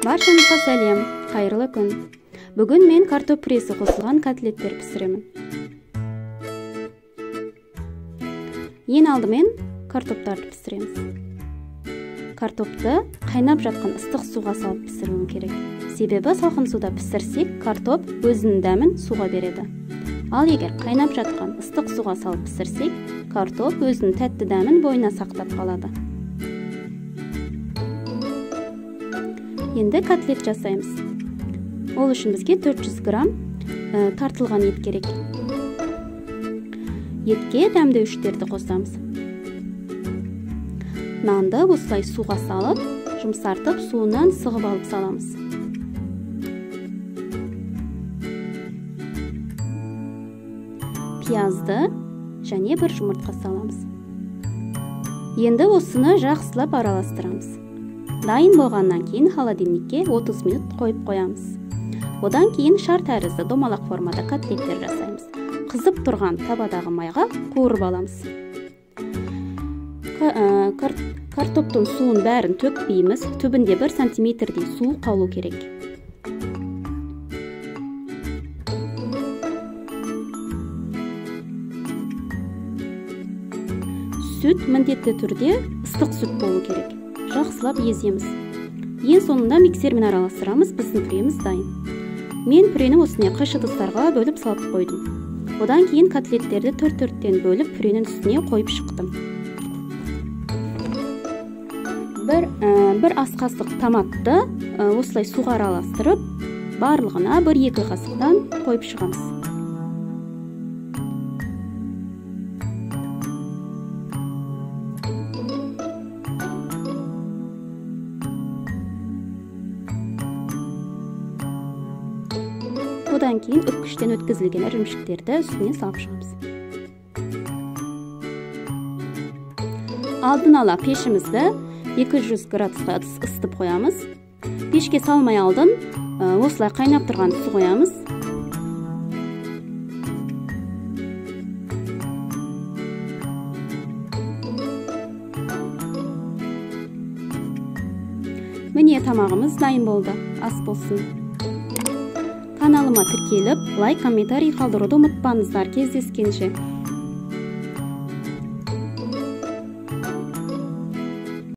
Баршаңызға сәлем, қайырлы күн. Бүгін мен картоп пюресі қосылған котлеттер пісіремін. Ең алдымен картоптарды пісіреміз. Картопты қайнап жатқан ыстық суға салып пісіруім керек. Себебі салқын суда пісірсек, картоп өзінің дәмін суға береді. Ал егер қайнап жатқан ыстық суға салып пісірсек, картоп өзінің тәтті дәмін бойына сақтап қалады. Енді котлет жасаймыз. Ол үшін бізге 400 грамм тартылған ет керек. Етке дәмдеуіштерді қосамыз. Нанды осылай суға салып, жұмсартып, суынан сығып алып саламыз. Пиязды және бір жұмыртқа саламыз. Енді осыны жақсылап араластырамыз. Дайын болғаннан кейін холодильникке 30 минут қойып қоямыз. Одан кейін шар тәрізді домалақ формада котлеттер жасаймыз. Қызып тұрған табадағы майға қуырып аламыз. Картоптың суын бәрін төкпейміз. Түбінде 1 сантиметрдей су қалу керек. Сүт міндетті түрде ыстық сүт болу керек. Жақсылап еземіз. Ең соңында миксермен араластырамыз, біздің пюреміз дайын. Мен пюрені осыне қайшы ыдыстарға бөліп салып қойдым. Одан кейін котлеттерді 4-4-тен бөліп пюренің үстіне қойып шықтым. Бір ас қасық томатты осылай суға араластырып, барлығына 1-2 қасықтан қойып шығамыз. Одан кейін үпкіштен өткізілген ірімшіктерді үстіне салып шығамыз. Алдын ала пешімізді 200 градусқа ысытып қоямыз. Пешке салмай алдын осылай қайнап тұрған су қоямыз. Міне тамағымыз дайын болды. Ас болсын. Каналыма тіркеліп, лайк, комментарий қалдыруды ұмытпаңыздар. Кездескенше.